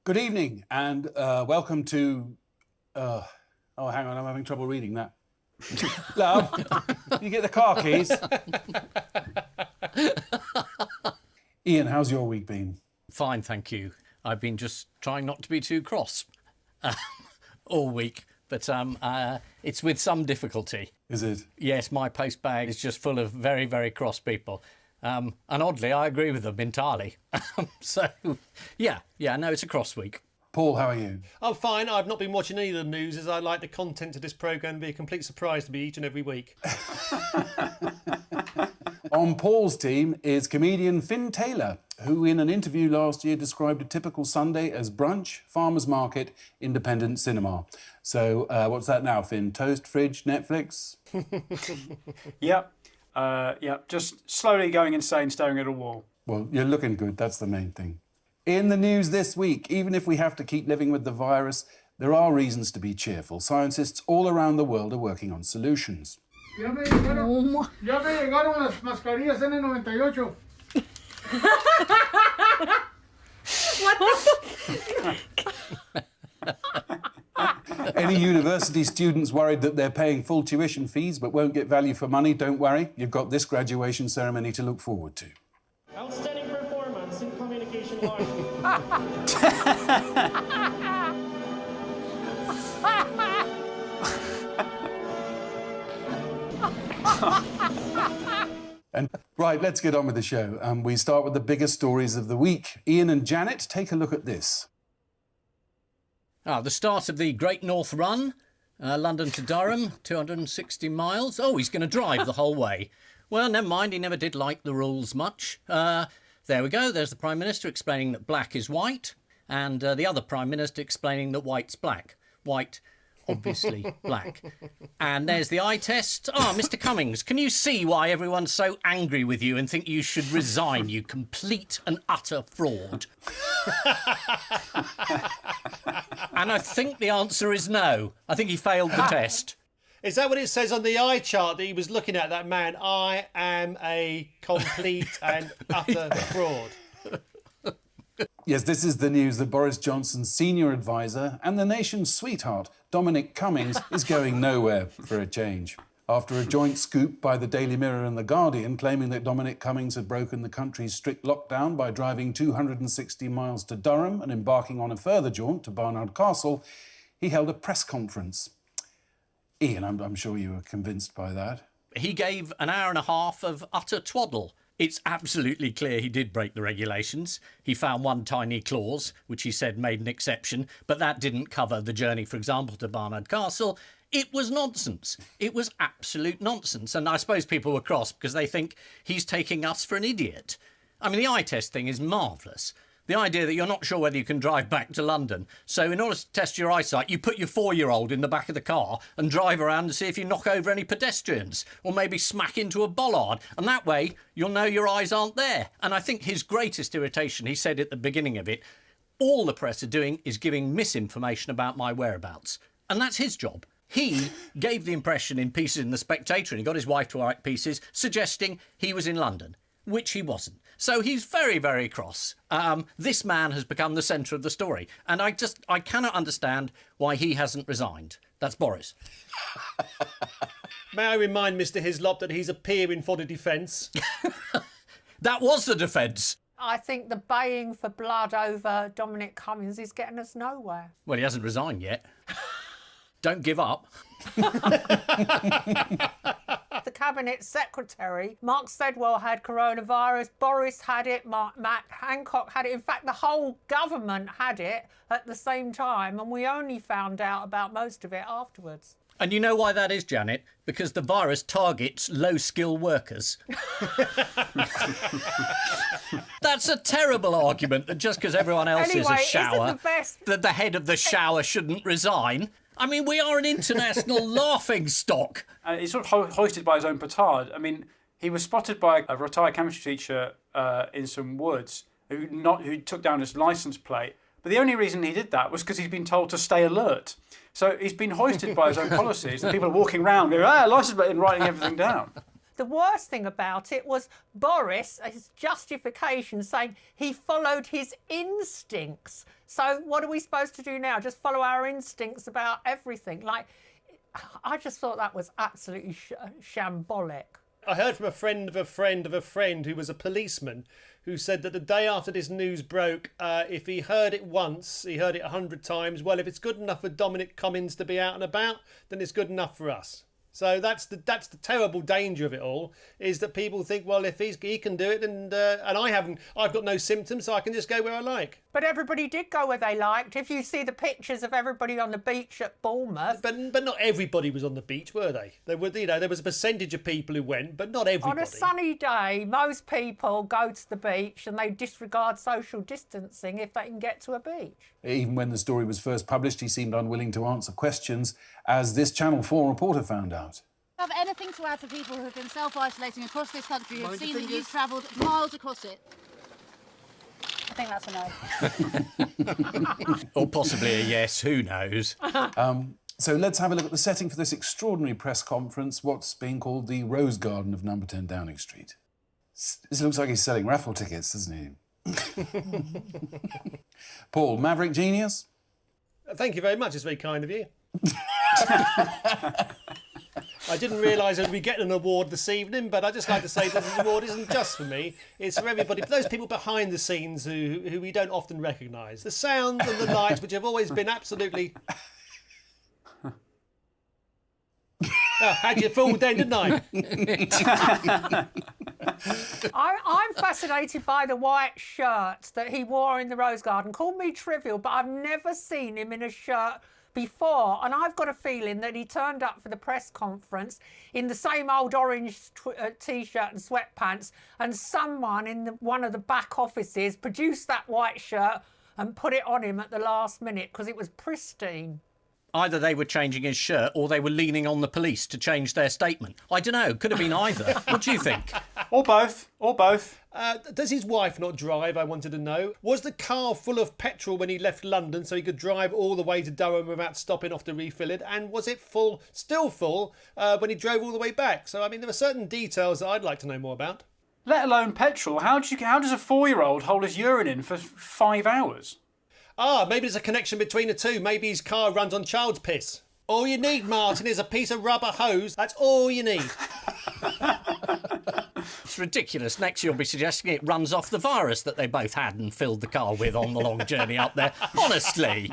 Good evening and welcome to... oh, hang on, I'm having trouble reading that. Love, you get the car keys? Ian, how's your week been? Fine, thank you. I've been just trying not to be too cross all week, but it's with some difficulty. Is it? Yes, my post bag is just full of very, very cross people. And oddly, I agree with them entirely. So, yeah, no, it's a cross week. Paul, how are you? I'm fine. I've not been watching any of the news as I like the content of this programme to be a complete surprise to me each and every week. On Paul's team is comedian Finn Taylor, who in an interview last year described a typical Sunday as brunch, farmer's market, independent cinema. So what's that now, Finn? Toast, fridge, Netflix? Yep. Just slowly going insane, staring at a wall. Well, you're looking good, that's the main thing. In the news this week, even if we have to keep living with the virus, there are reasons to be cheerful. Scientists all around the world are working on solutions. Ya me llegaron las mascarillas N98. Any university students worried that they're paying full tuition fees but won't get value for money, don't worry. You've got this graduation ceremony to look forward to. Outstanding performance in communication learning. And right, let's get on with the show. We start with the biggest stories of the week. Ian and Janet, take a look at this. The start of the Great North Run, London to Durham, 260 miles. Oh, he's going to drive the whole way. Well, never mind, he never did like the rules much. There we go, there's the Prime Minister explaining that black is white, and the other Prime Minister explaining that white's black. White, obviously black. And there's the eye test. Mr. Cummings, can you see why everyone's so angry with you and think you should resign, you complete and utter fraud? And I think the answer is no. I think he failed the test. Is that what it says on the eye chart that he was looking at, that man? I am a complete and utter fraud. Yes, this is the news that Boris Johnson's senior advisor and the nation's sweetheart, Dominic Cummings, is going nowhere for a change. After a joint scoop by the Daily Mirror and The Guardian claiming that Dominic Cummings had broken the country's strict lockdown by driving 260 miles to Durham and embarking on a further jaunt to Barnard Castle, he held a press conference. Ian, I'm sure you were convinced by that. He gave an hour and a half of utter twaddle. It's absolutely clear he did break the regulations. He found one tiny clause, which he said made an exception, but that didn't cover the journey, for example, to Barnard Castle. It was nonsense. It was absolute nonsense. And I suppose people were cross because they think he's taking us for an idiot. I mean, the eye test thing is marvellous. The idea that you're not sure whether you can drive back to London. So in order to test your eyesight, you put your 4-year-old in the back of the car and drive around to see if you knock over any pedestrians or maybe smack into a bollard. And that way, you'll know your eyes aren't there. And I think his greatest irritation, he said at the beginning of it, all the press are doing is giving misinformation about my whereabouts. And that's his job. He gave the impression in pieces in The Spectator, and he got his wife to write pieces, suggesting he was in London, which he wasn't. So he's very, very cross. This man has become the centre of the story. And I cannot understand why he hasn't resigned. That's Boris. May I remind Mr. Hislop that he's appearing for the defence? That was the defence. I think the baying for blood over Dominic Cummings is getting us nowhere. Well, he hasn't resigned yet. Don't give up. The Cabinet Secretary, Mark Sedwell, had coronavirus, Boris had it, Matt Hancock had it. In fact, the whole government had it at the same time, and we only found out about most of it afterwards. And you know why that is, Janet? Because the virus targets low-skill workers. That's a terrible argument, that just because everyone else is a shower, that the head of the shower shouldn't resign. I mean, we are an international laughingstock. He's sort of hoisted by his own petard. I mean, he was spotted by a retired chemistry teacher in some woods who took down his licence plate. But the only reason he did that was because he's been told to stay alert. So he's been hoisted by his own policies, and people are walking around going, licence plate, and writing everything down. The worst thing about it was Boris, his justification, saying he followed his instincts. So what are we supposed to do now? Just follow our instincts about everything? Like, I just thought that was absolutely shambolic. I heard from a friend of a friend of a friend who was a policeman who said that the day after this news broke, if he heard it once, he heard it 100 times. Well, if it's good enough for Dominic Cummings to be out and about, then it's good enough for us. So that's the terrible danger of it all, is that people think, well, if he can do it, and I've got no symptoms, so I can just go where I like. But everybody did go where they liked. If you see the pictures of everybody on the beach at Bournemouth. But not everybody was on the beach, were they? There was a percentage of people who went, but not everybody. On a sunny day, most people go to the beach and they disregard social distancing if they can get to a beach. Even when the story was first published, he seemed unwilling to answer questions, as this Channel 4 reporter found out. Have anything to add for people who have been self-isolating across this country, who have seen that you've travelled miles across it? I think that's a no. Or possibly a yes, who knows? So let's have a look at the setting for this extraordinary press conference, what's being called the Rose Garden of number 10 Downing Street. This looks like he's selling raffle tickets, doesn't he? Paul, Maverick Genius? Thank you very much. It's very kind of you. I didn't realise I'd be getting an award this evening, but I'd just like to say that this award isn't just for me. It's for everybody, for those people behind the scenes who we don't often recognise. The sound and the lights, which have always been absolutely... had you fooled then, didn't I? I'm fascinated by the white shirt that he wore in the Rose Garden. Call me trivial, but I've never seen him in a shirt before, and I've got a feeling that he turned up for the press conference in the same old orange t-shirt and sweatpants, and someone in one of the back offices produced that white shirt and put it on him at the last minute because it was pristine. Either they were changing his shirt or they were leaning on the police to change their statement. I don't know, could have been either. What do you think? Or both, or both. Does his wife not drive, I wanted to know? Was the car full of petrol when he left London so he could drive all the way to Durham without stopping off to refill it? And was it full, still full, when he drove all the way back? So, I mean, there are certain details that I'd like to know more about. Let alone petrol. How does a 4-year-old hold his urine in for 5 hours? Maybe there's a connection between the two. Maybe his car runs on child's piss. All you need, Martin, is a piece of rubber hose. That's all you need. It's ridiculous. Next you'll be suggesting it runs off the virus that they both had and filled the car with on the long journey up there. Honestly.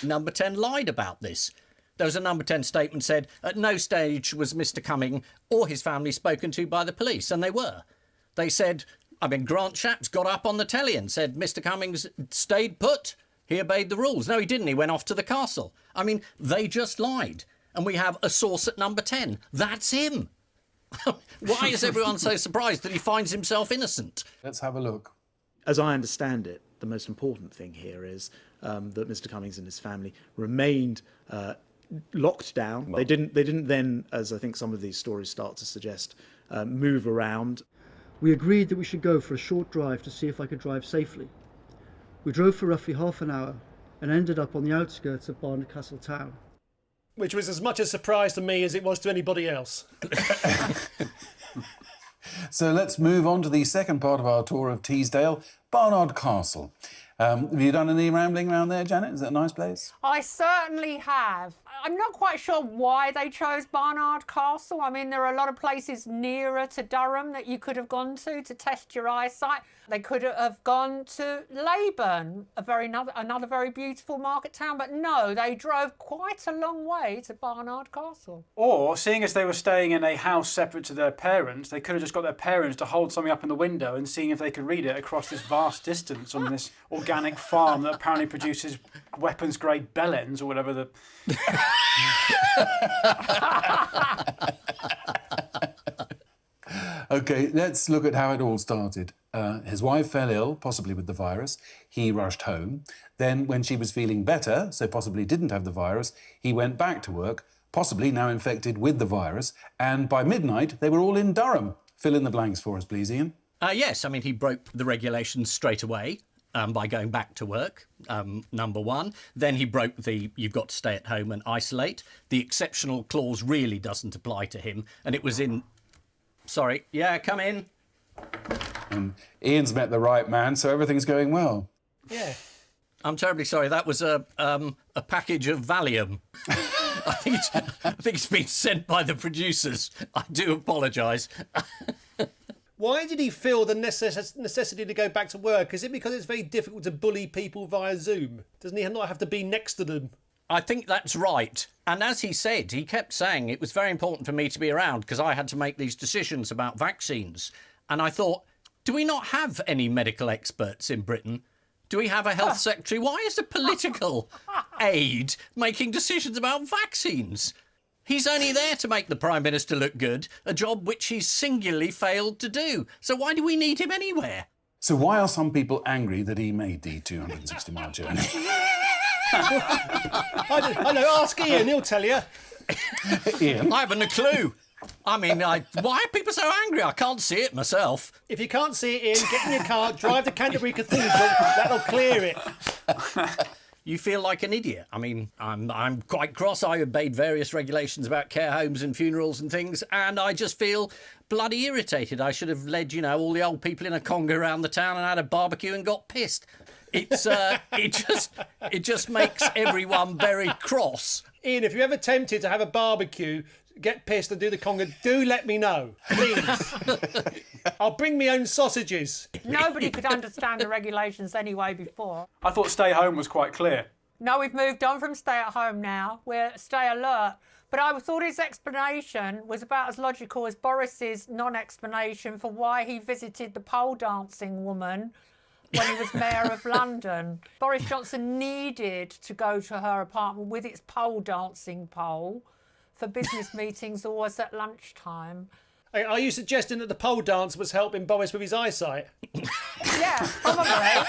Number 10 lied about this. There was a number 10 statement said, at no stage was Mr. Cumming or his family spoken to by the police, and they were. They said, Grant Shapps got up on the telly and said Mr. Cummings stayed put. He obeyed the rules. No, he didn't. He went off to the castle. They just lied. And we have a source at number 10. That's him. Why is everyone so surprised that he finds himself innocent? Let's have a look. As I understand it, the most important thing here is that Mr. Cummings and his family remained locked down. Well, they didn't then, as I think some of these stories start to suggest, move around. We agreed that we should go for a short drive to see if I could drive safely. We drove for roughly half an hour and ended up on the outskirts of Barnard Castle town. Which was as much a surprise to me as it was to anybody else. So let's move on to the second part of our tour of Teesdale, Barnard Castle. Have you done any rambling around there, Janet? Is that a nice place? I certainly have. I'm not quite sure why they chose Barnard Castle. There are a lot of places nearer to Durham that you could have gone to test your eyesight. They could have gone to Leyburn, another very beautiful market town, but no, they drove quite a long way to Barnard Castle. Or, seeing as they were staying in a house separate to their parents, they could have just got their parents to hold something up in the window and seeing if they could read it across this vast distance on this organic farm that apparently produces weapons-grade bellends or whatever the... OK, let's look at how it all started. His wife fell ill, possibly with the virus. He rushed home. Then, when she was feeling better, so possibly didn't have the virus, he went back to work, possibly now infected with the virus. And by midnight, they were all in Durham. Fill in the blanks for us, please, Ian. Yes, he broke the regulations straight away. By going back to work, number one. Then he broke you've got to stay at home and isolate. The exceptional clause really doesn't apply to him, and it was in... Sorry. Yeah, come in. And Ian's met the right man, so everything's going well. Yeah. I'm terribly sorry. That was a package of Valium. I think it's been sent by the producers. I do apologise. Why did he feel the necessity to go back to work? Is it because it's very difficult to bully people via Zoom? Doesn't he not have to be next to them? I think that's right. And as he said, he kept saying it was very important for me to be around because I had to make these decisions about vaccines. And I thought, do we not have any medical experts in Britain? Do we have a health secretary? Why is a political aide making decisions about vaccines? He's only there to make the Prime Minister look good, a job which he's singularly failed to do. So why do we need him anywhere? So why are some people angry that he made the 260-mile journey? I know, ask Ian, he'll tell you. Ian? I haven't a clue. I mean, why are people so angry? I can't see it myself. If you can't see it, Ian, get in your car, drive to Canterbury Cathedral, that'll clear it. You feel like an idiot. I mean, I'm quite cross. I obeyed various regulations about care homes and funerals and things, and I just feel bloody irritated. I should have led, all the old people in a conga around the town and had a barbecue and got pissed. It's it just makes everyone very cross. Ian, if you're ever tempted to have a barbecue, get pissed and do the conga, do let me know, please. I'll bring my own sausages. Nobody could understand the regulations anyway before. I thought stay home was quite clear. No, we've moved on from stay at home now. We're stay alert. But I thought his explanation was about as logical as Boris's non-explanation for why he visited the pole dancing woman when he was Mayor of London. Boris Johnson needed to go to her apartment with its pole dancing pole for business meetings always at lunchtime. Are you suggesting that the pole dance was helping Boris with his eyesight? Yeah, probably.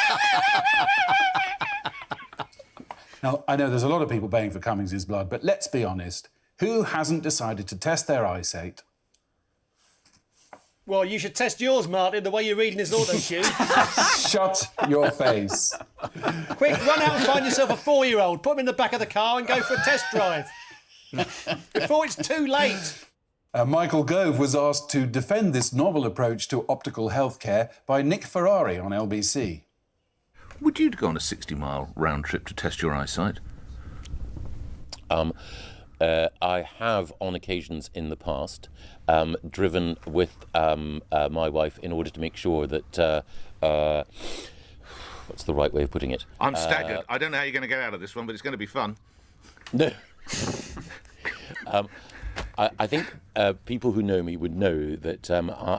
Now, I know there's a lot of people baying for Cummings' blood, but let's be honest. Who hasn't decided to test their eyesight? Well, you should test yours, Martin, the way you're reading this auto cue. Shut your face. Quick, run out and find yourself a 4-year-old, put him in the back of the car and go for a test drive. Before it's too late. Michael Gove was asked to defend this novel approach to optical healthcare by Nick Ferrari on LBC. Would you go on a 60-mile round trip to test your eyesight? I have, on occasions in the past, driven with my wife in order to make sure that... what's the right way of putting it? I'm staggered. I don't know how you're going to get out of this one, but it's going to be fun. No. I think people who know me would know that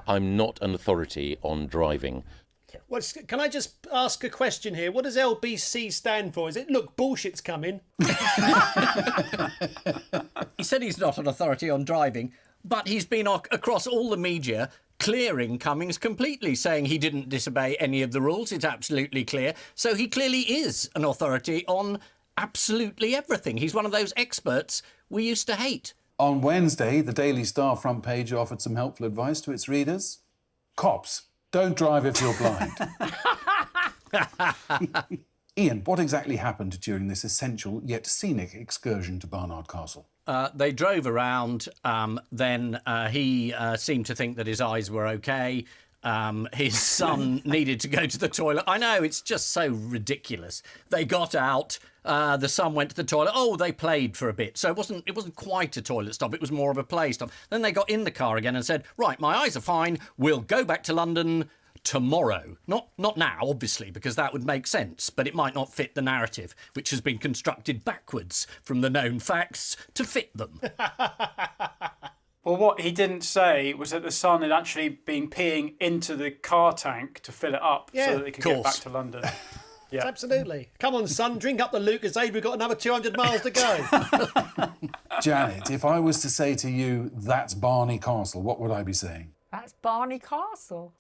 I'm not an authority on driving. Well, can I just ask a question here? What does LBC stand for? Is it, look, bullshit's coming? He said he's not an authority on driving, but he's been across all the media clearing Cummings completely, saying he didn't disobey any of the rules. It's absolutely clear. So he clearly is an authority on absolutely everything. He's one of those experts we used to hate. On Wednesday, the Daily Star front page offered some helpful advice to its readers. Cops, don't drive if you're blind. Ian, what exactly happened during this essential yet scenic excursion to Barnard Castle? They drove around, then he seemed to think that his eyes were okay. His son needed to go to the toilet. I know, it's just so ridiculous. They got out, the son went to the toilet. Oh, they played for a bit. So it wasn't quite a toilet stop, it was more of a play stop. Then they got in the car again and said, right, my eyes are fine, we'll go back to London tomorrow. Not now, obviously, because that would make sense, but it might not fit the narrative, which has been constructed backwards from the known facts to fit them. Well, what he didn't say was that the son had actually been peeing into the car tank to fill it up so that they could get back to London. Yeah, absolutely. Come on, son, drink up the Lucozade. We've got another 200 miles to go. Janet, if I was to say to you, that's Barney Castle, what would I be saying? That's Barney Castle.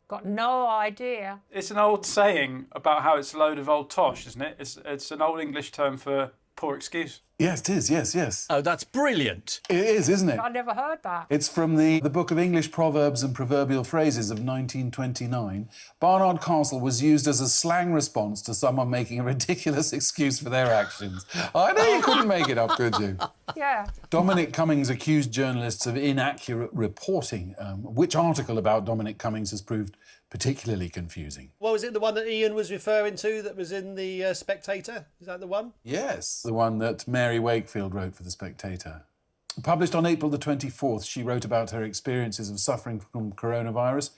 Got no idea. It's an old saying about how it's a load of old tosh, isn't it? It's an old English term for poor excuse. Yes, it is, yes. Oh, that's brilliant. It is, isn't it? I never heard that. It's from the Book of English Proverbs and Proverbial Phrases of 1929. Barnard Castle was used as a slang response to someone making a ridiculous excuse for their actions. I know you couldn't make it up, could you? Yeah. Dominic Cummings accused journalists of inaccurate reporting. Which article about Dominic Cummings has proved particularly confusing? What was it, the one that Ian was referring to that was in the Spectator? Is that the one? Yes, the one that Mary Wakefield wrote for The Spectator. Published on April the 24th, she wrote about her experiences of suffering from coronavirus.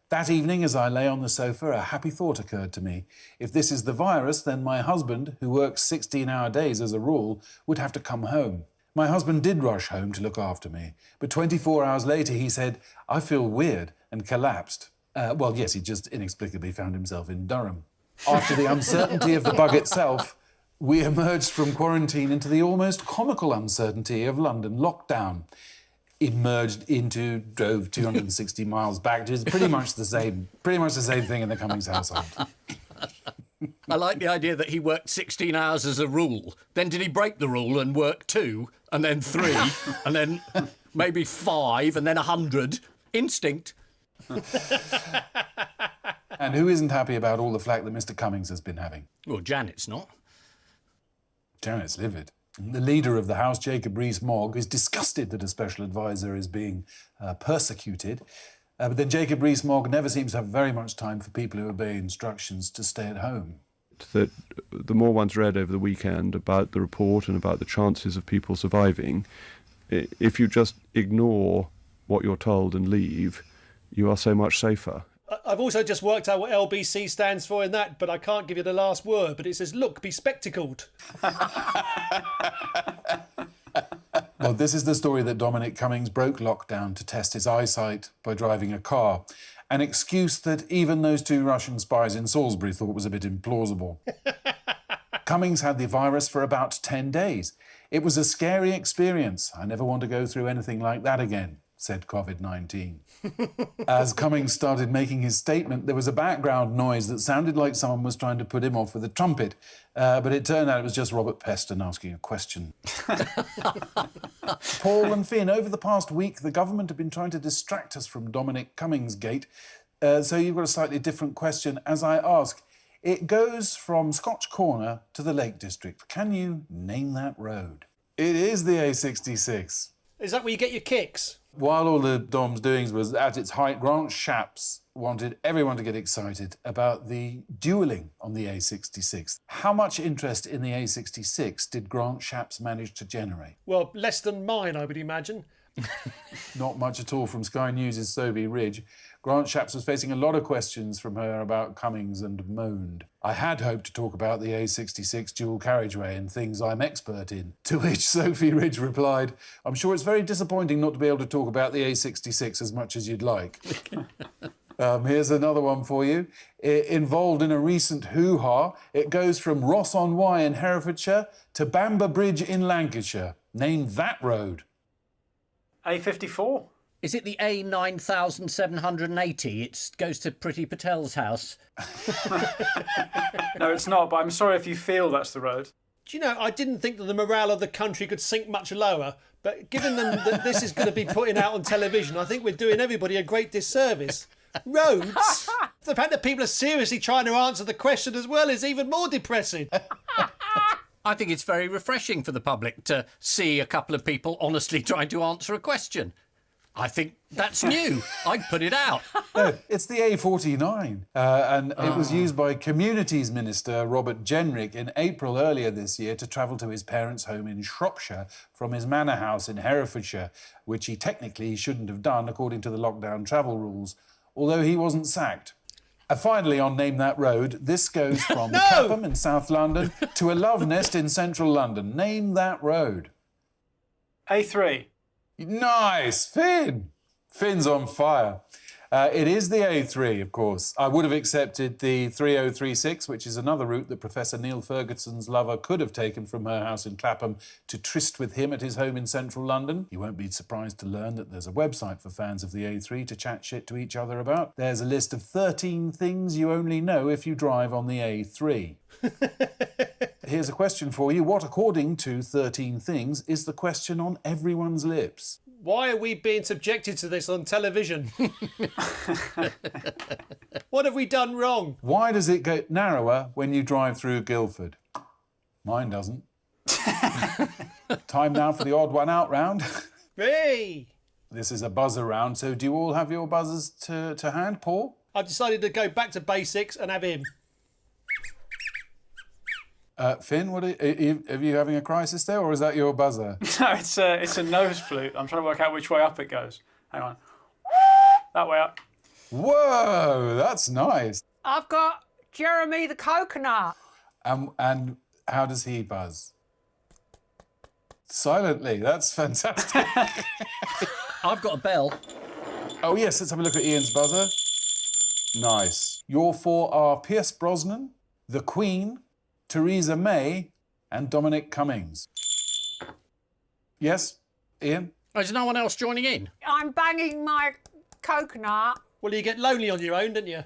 That evening, as I lay on the sofa, a happy thought occurred to me. If this is the virus, then my husband, who works 16-hour days as a rule, would have to come home. My husband did rush home to look after me, but 24 hours later he said, "I feel weird," and collapsed. Well, yes, he just inexplicably found himself in Durham. After the uncertainty of the bug itself, we emerged from quarantine into the almost comical uncertainty of London lockdown. Drove 260 miles back. It's pretty much the same thing in the Cummings household. I like the idea that he worked 16 hours as a rule. Then did he break the rule and work 2, and then 3, and then maybe 5, and then 100? Instinct. And who isn't happy about all the flack that Mr. Cummings has been having? Well, Janet's not. Janet's livid. The leader of the House, Jacob Rees-Mogg, is disgusted that a special advisor is being persecuted. But then Jacob Rees-Mogg never seems to have very much time for people who obey instructions to stay at home. That the more one's read over the weekend about the report and about the chances of people surviving, if you just ignore what you're told and leave, you are so much safer. I've also just worked out what LBC stands for in that, but I can't give you the last word. But it says, "Look, be spectacled." Well, this is the story that Dominic Cummings broke lockdown to test his eyesight by driving a car. An excuse that even those 2 Russian spies in Salisbury thought was a bit implausible. Cummings had the virus for about 10 days. It was a scary experience. I never want to go through anything like that again, said COVID-19. As Cummings started making his statement, there was a background noise that sounded like someone was trying to put him off with a trumpet, but it turned out it was just Robert Peston asking a question. Paul and Finn, over the past week, the government have been trying to distract us from Dominic Cummings gate, so you've got a slightly different question. As I ask, it goes from Scotch Corner to the Lake District. Can you name that road? It is the A66. Is that where you get your kicks? While all the Dom's doings was at its height, Grant Shapps wanted everyone to get excited about the duelling on the A66. How much interest in the A66 did Grant Shapps manage to generate? Well, less than mine, I would imagine. Not much at all from Sky News' Sophie Ridge. Grant Shapps was facing a lot of questions from her about Cummings and moaned. I had hoped to talk about the A66 dual carriageway and things I'm expert in. To which Sophie Ridge replied, I'm sure it's very disappointing not to be able to talk about the A66 as much as you'd like. Here's another one for you. Involved in a recent hoo-ha, it goes from Ross-on-Wye in Herefordshire to Bamber Bridge in Lancashire. Name that road. A54. Is it the A9780? It goes to Priti Patel's house. No, it's not, but I'm sorry if you feel that's the road. Do you know, I didn't think that the morale of the country could sink much lower, but given them that this is going to be putting out on television, I think we're doing everybody a great disservice. Roads? The fact that people are seriously trying to answer the question as well is even more depressing. I think it's very refreshing for the public to see a couple of people honestly trying to answer a question. I think that's new. I'd put it out. No, it's the A49. And it was used by Communities Minister Robert Jenrick in April earlier this year to travel to his parents' home in Shropshire from his manor house in Herefordshire, which he technically shouldn't have done according to the lockdown travel rules, although he wasn't sacked. Finally, on Name That Road, this goes from Clapham in South London to a love nest in central London. Name that road. A3. Nice! Finn! Finn's on fire. It is the A3, of course. I would have accepted the 3036, which is another route that Professor Neil Ferguson's lover could have taken from her house in Clapham to tryst with him at his home in central London. You won't be surprised to learn that there's a website for fans of the A3 to chat shit to each other about. There's a list of 13 things you only know if you drive on the A3. Here's a question for you. What, according to 13 Things, is the question on everyone's lips? Why are we being subjected to this on television? What have we done wrong? Why does it get narrower when you drive through Guildford? Mine doesn't. Time now for the odd one out round. Hey! This is a buzzer round, so do you all have your buzzers to hand, Paul? I've decided to go back to basics and have him. Finn, are you having a crisis there, or is that your buzzer? No, it's a nose flute. I'm trying to work out which way up it goes. Hang on. That way up. Whoa, that's nice. I've got Jeremy the coconut. And how does he buzz? Silently. That's fantastic. I've got a bell. Oh, yes, let's have a look at Ian's buzzer. Nice. Your four are Pierce Brosnan, the Queen, Theresa May, and Dominic Cummings. Yes, Ian? Oh, is no one else joining in? I'm banging my coconut. Well, you get lonely on your own, don't you?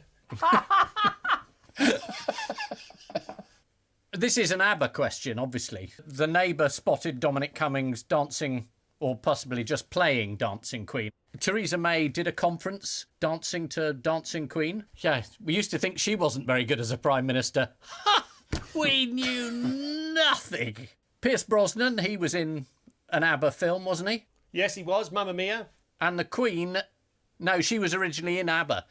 This is an ABBA question, obviously. The neighbour spotted Dominic Cummings dancing, or possibly just playing Dancing Queen. Theresa May did a conference dancing to Dancing Queen. Yeah, we used to think she wasn't very good as a Prime Minister. Ha! We knew nothing. Pierce Brosnan, he was in an ABBA film, wasn't he? Yes, he was, Mamma Mia. And the Queen, no, she was originally in ABBA.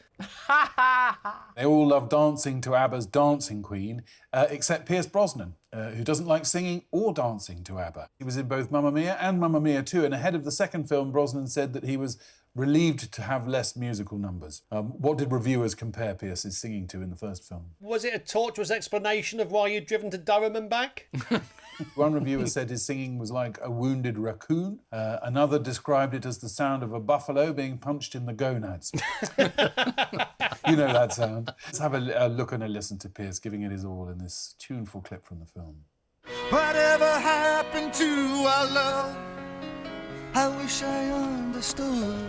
They all love dancing to ABBA's Dancing Queen, except Pierce Brosnan, who doesn't like singing or dancing to ABBA. He was in both Mamma Mia and Mamma Mia 2, and ahead of the second film, Brosnan said that he was relieved to have less musical numbers. What did reviewers compare Pierce's singing to in the first film? Was it a tortuous explanation of why you'd driven to Durham and back? One reviewer said his singing was like a wounded raccoon. Another described it as the sound of a buffalo being punched in the gonads. You know that sound. Let's have a look and a listen to Pierce giving it his all in this tuneful clip from the film. Whatever happened to our love? I wish I understood.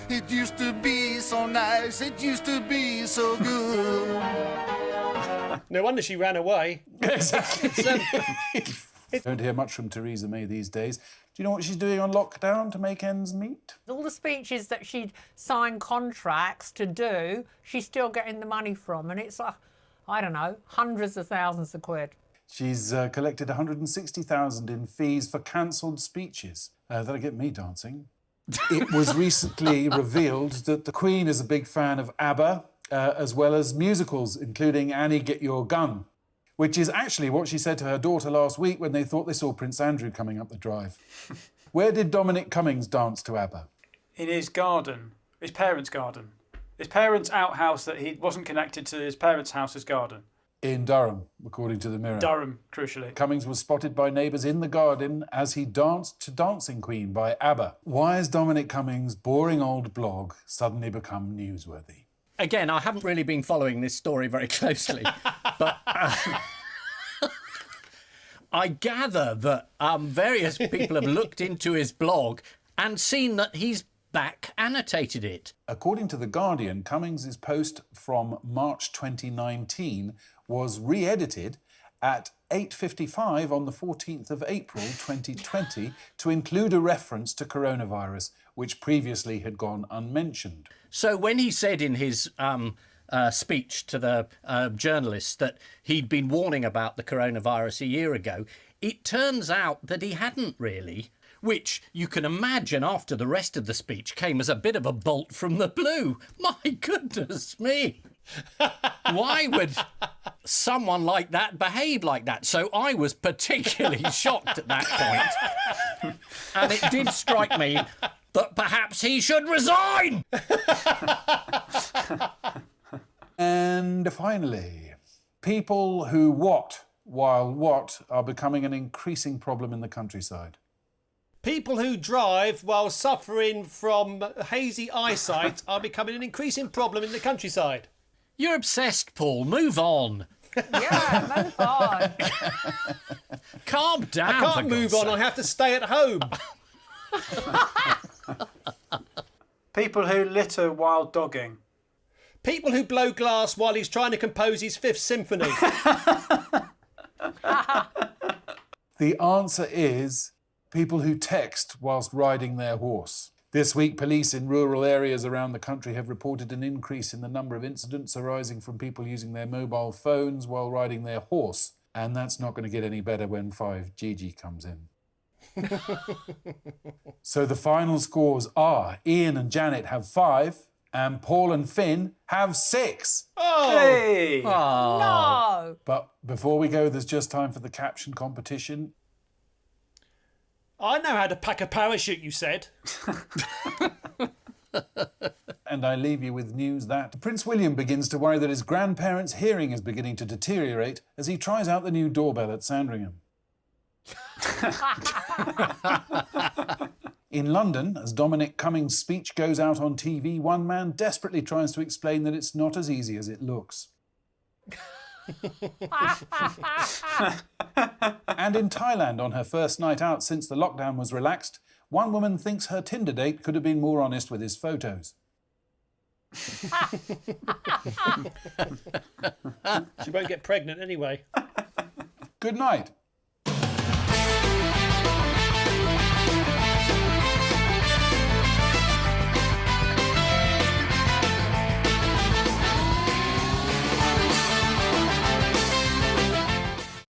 It used to be so nice, it used to be so good. No wonder she ran away. Exactly. Don't hear much from Theresa May these days. Do you know what she's doing on lockdown to make ends meet? All the speeches that she'd signed contracts to do, she's still getting the money from, and it's, I don't know, hundreds of thousands of quid. She's collected 160,000 in fees for cancelled speeches. That'll get me dancing. It was recently revealed that the Queen is a big fan of ABBA, as well as musicals, including Annie, Get Your Gun, which is actually what she said to her daughter last week when they thought they saw Prince Andrew coming up the drive. Where did Dominic Cummings dance to ABBA? In his garden. His parents' garden. His parents' outhouse that he wasn't connected to his parents' house's garden. In Durham, according to the Mirror. Durham, crucially. Cummings was spotted by neighbours in the garden as he danced to Dancing Queen by ABBA. Why has Dominic Cummings' boring old blog suddenly become newsworthy? Again, I haven't really been following this story very closely, but I gather that various people have looked into his blog and seen that he's back annotated it. According to The Guardian, Cummings' post from March 2019 was re-edited at 8:55 on the 14th of April 2020 to include a reference to coronavirus, which previously had gone unmentioned. So when he said in his speech to the journalists that he'd been warning about the coronavirus a year ago, it turns out that he hadn't really, which you can imagine after the rest of the speech came as a bit of a bolt from the blue. My goodness me. Why would someone like that behave like that? So I was particularly shocked at that point. And it did strike me that perhaps he should resign. And finally, people who what are becoming an increasing problem in the countryside. People who drive while suffering from hazy eyesight are becoming an increasing problem in the countryside. You're obsessed, Paul. Move on. Yeah, move on. Calm down. I can't move on. I have to stay at home. People who litter while dogging. People who blow glass while he's trying to compose his Fifth Symphony. The answer is people who text whilst riding their horse. This week, police in rural areas around the country have reported an increase in the number of incidents arising from people using their mobile phones while riding their horse. And that's not going to get any better when 5GG comes in. So the final scores are Ian and Janet have 5 and Paul and Finn have 6. Oh! Hey! No! But before we go, there's just time for the caption competition. I know how to pack a parachute, you said. And I leave you with news that Prince William begins to worry that his grandparents' hearing is beginning to deteriorate as he tries out the new doorbell at Sandringham. In London, as Dominic Cummings' speech goes out on TV, one man desperately tries to explain that it's not as easy as it looks. And in Thailand, on her first night out since the lockdown was relaxed, one woman thinks her Tinder date could have been more honest with his photos. She won't get pregnant anyway. Good night.